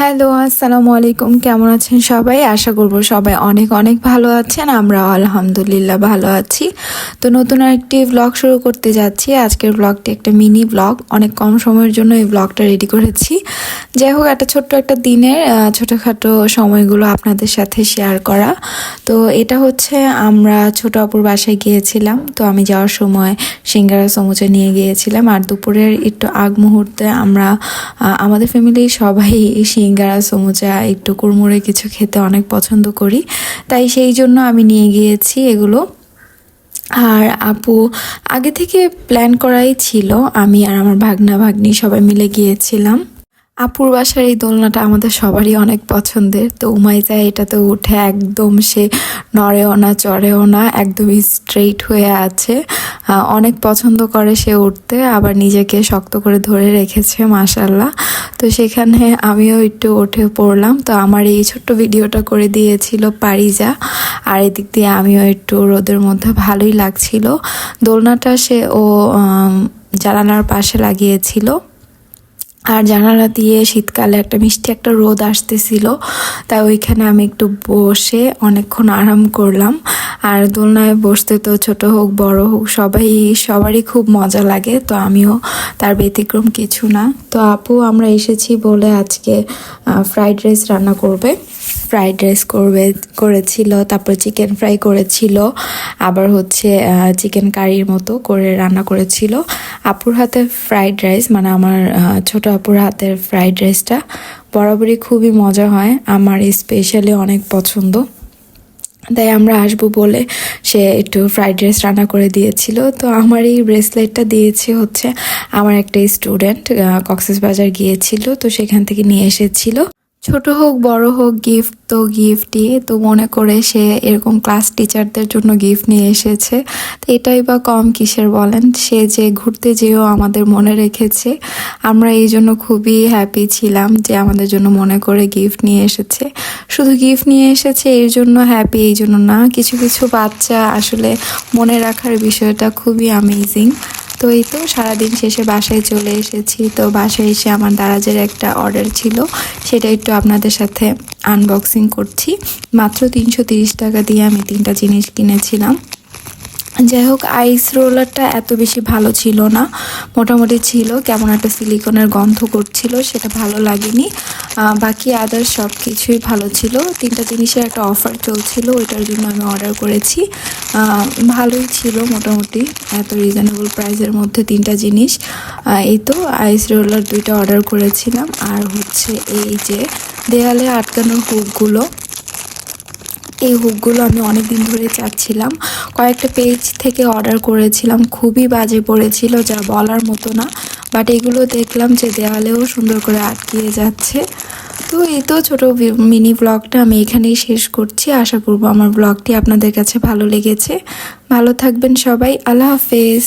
Hello, আসসালামু আলাইকুম। কেমন আছেন সবাই? আশা করব সবাই অনেক অনেক ভালো আছেন। আমরা আলহামদুলিল্লাহ ভালো আছি। তো নতুন আরেকটি ব্লগ শুরু করতে যাচ্ছি। আজকের ব্লগটি একটা মিনি ব্লগ। অনেক কম সময়ের জন্য এই ব্লগটা রেডি করেছি। যাই হোক, একটা ছোট্ট একটা দিনের ছোটোখাটো সময়গুলো আপনাদের সাথে শেয়ার করা। তো এটা হচ্ছে আমরা ছোট আপুর বাসায় গিয়েছিলাম। তো আমি যাওয়ার সময় সিঙ্গারা সমুচা নিয়ে গিয়েছিলাম। আর দুপুরের একটু আগ মুহূর্তে আমরা আমাদের ফ্যামিলির সবাই সিঙ্গারা সমুচা একটু কুড়মুড়ে কিছু খেতে অনেক পছন্দ করি, তাই সেই জন্য আমি নিয়ে গিয়েছি এগুলো। আর আপু আগে থেকে প্ল্যান করাই ছিল, আমি আর আমার ভাগনা ভাগ্নি সবাই মিলে গিয়েছিলাম। আপুর বাসার এই দোলনাটা আমাদের সবারই অনেক পছন্দের। তো উমাইজা এটাতে উঠে একদম সে নড়েও না চড়েও না, একদমই স্ট্রেইট হয়ে আছে। অনেক পছন্দ করে সে উঠতে, আবার নিজেকে শক্ত করে ধরে রেখেছে মাশাল্লাহ। তো সেখানে আমিও একটু উঠে পড়লাম। তো আমার এই ছোট্ট ভিডিওটা করে দিয়েছিল পারিজা। আর এদিক দিয়ে আমিও একটু রোদের মধ্যে ভালোই লাগছিল। দোলনাটা সে জানালার পাশে লাগিয়েছিল। আর জানালা দিয়ে শীতকালে একটা মিষ্টি একটা রোদ আসতেছিল, তাই ওইখানে আমি একটু বসে অনেকক্ষণ আরাম করলাম। আর দোলনায় বসতে তো ছোট হোক বড় হোক সবারই খুব মজা লাগে, তো আমিও তার ব্যতিক্রম কিছু না। তো আপু আমরা এসেছি বলে আজকে ফ্রাইড রাইস রান্না করবে। ফ্রাইড রাইস করেছিল, তারপর চিকেন ফ্রাই করেছিল, আবার হচ্ছে চিকেন কারির মতো করে রান্না করেছিল। আপুর হাতের ফ্রাইড রাইস মানে আমার ছোট আপুর হাতের ফ্রাইড রাইসটা বরাবরই খুবই মজা হয়, আমার স্পেশালি অনেক পছন্দ। তাই আমরা আসবো বলে সে একটু ফ্রাইড রাইস রান্না করে দিয়েছিল। তো আমার এই ব্রেসলেটটা দিয়েছে হচ্ছে আমার একটা স্টুডেন্ট, কক্সবাজার গিয়েছিল, তো সেখান থেকে নিয়ে এসেছিল। ছোট হোক বড় হোক গিফট তো গিফটই, তো মনে করে সে এরকম ক্লাস টিচারদের জন্য গিফট নিয়ে এসেছে। তো এটাই বা কম কিসের বলেন, সে যে ঘুরতে যেও আমাদের মনে রেখেছে। আমরা এই জন্য খুবই হ্যাপি ছিলাম যে আমাদের জন্য মনে করে গিফট নিয়ে এসেছে। শুধু গিফট নিয়ে এসেছে এই জন্য হ্যাপি এই জন্য না, কিছু কিছু বাচ্চা আসলে মনে রাখার বিষয়টা খুবই অ্যামেজিং। তো এই তো সারাদিন শেষে বাসায় চলে এসেছি। তো বাসায় এসে আমার দারাজের একটা অর্ডার ছিল, সেটা একটু আপনাদের সাথে আনবক্সিং করছি। মাত্র 330 টাকা দিয়ে আমি 3টা জিনিস কিনেছিলাম। যাই হোক, আইস রোলারটা এত বেশি ভালো ছিল না, মোটামুটি ছিল, কেমন একটা সিলিকনের গন্ধ করছিল, সেটা ভালো লাগেনি। বাকি আদার্স সব কিছুই ভালো ছিল। 3টা জিনিসের একটা অফার চলছিল, ওইটার জন্য আমি অর্ডার করেছি। ভালোই ছিল মোটামুটি, এত রিজনেবল প্রাইসের মধ্যে 3টা জিনিস। এই তো আইস রোলার 2টা অর্ডার করেছিলাম। আর হচ্ছে এই যে দেয়ালে আটকানোর হুকগুলো, এই হুকগুলো আমি অনেক দিন ধরে চাচ্ছিলাম। কয়েকটা পেজ থেকে অর্ডার করেছিলাম, খুবই বাজে পড়েছিল, যা বলার মতো না। বাট এগুলো দেখলাম যে দেওয়ালেও সুন্দর করে আটকিয়ে যাচ্ছে। তো এই তো ছোটো মিনি ব্লগটা আমি এখানেই শেষ করছি। আশা করব আমার ব্লগটি আপনাদের কাছে ভালো লেগেছে। ভালো থাকবেন সবাই, আল্লাহ হাফেজ।